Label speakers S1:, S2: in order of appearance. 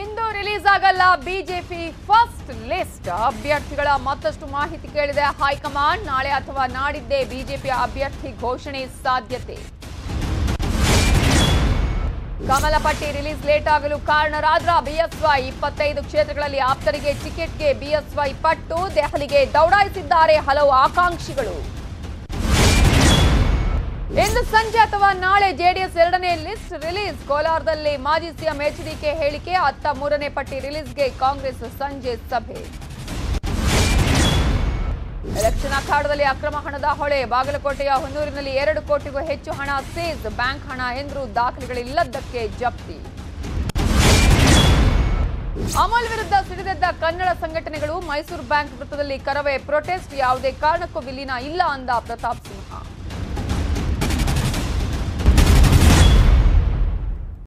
S1: ಇಂದು release ಆಗಲ್ಲ BJP first list. ಅಭ್ಯರ್ಥಿಗಳ ಮತ್ತಷ್ಟು ಮಾಹಿತಿ ಕೇಳಿದೆ ಹೈಕಮಾಂಡ್. ನಾಳೆ ಅಥವಾ ನಾಡಿದ್ದೇ ಬಿಜೆಪಿ ಅಭ್ಯರ್ಥಿ ಘೋಷಣೆ ಸಾಧ್ಯತೆ. ಕಮಲ ಪಟ್ಟಿ ರಿಲೀಸ್ ಲೇಟ್ ಆಗಲು ಕಾರಣರಾದ್ರ ಬಿಎಸ್ವೈ. 25 ಕ್ಷೇತ್ರಗಳಲ್ಲಿ ಆಪ್ತರಿಗೆ ಟಿಕೆಟ್ಗೆ ಬಿಎಸ್ವೈ ಪಟ್ಟು. ದೆಹಲಿಗೆ ದೌಡಾಯಿಸಿದ್ದಾರೆ ಹಲವು ಆಕಾಂಕ್ಷಿಗಳು. ಇಂದು ಸಂಜೆ ಅಥವಾ ನಾಳೆ ಜೆಡಿಎಸ್ 2ನೇ ಲಿಸ್ಟ್ ರಿಲೀಸ್. ಕೋಲಾರದಲ್ಲಿ ಮಾಜಿ ಸಿಎಂ ಎಚ್ಡಿಕೆ ಹೇಳಿಕೆ. 13ನೇ ಪಟ್ಟಿ ರಿಲೀಸ್ಗೆ ಕಾಂಗ್ರೆಸ್ ಸಂಜೆ ಸಭೆ. ಎಲೆಕ್ಷನ್ ಅಖಾಡದಲ್ಲಿ ಅಕ್ರಮ ಹಣದ ಹೊಳೆ. ಬಾಗಲಕೋಟೆಯ ಹೊನ್ನೂರಿನಲ್ಲಿ 2 ಕೋಟಿಗೂ ಹೆಚ್ಚು ಹಣ ಸೀಸ್. ಬ್ಯಾಂಕ್ ಹಣ ಎಂದ್ರೂ ದಾಖಲೆಗಳಿಲ್ಲದ್ದಕ್ಕೆ ಜಪ್ತಿ. ಅಮಲ್ ವಿರುದ್ಧ ಸಿಡಿದೆದ್ದ ಕನ್ನಡ ಸಂಘಟನೆಗಳು. ಮೈಸೂರು ಬ್ಯಾಂಕ್ ವೃತ್ತದಲ್ಲಿ ಕರವೇ ಪ್ರೊಟೆಸ್ಟ್. ಯಾವುದೇ ಕಾರಣಕ್ಕೂ ವಿಲೀನ ಇಲ್ಲ ಅಂದ ಪ್ರತಾಪ್ ಸಿಂಹ.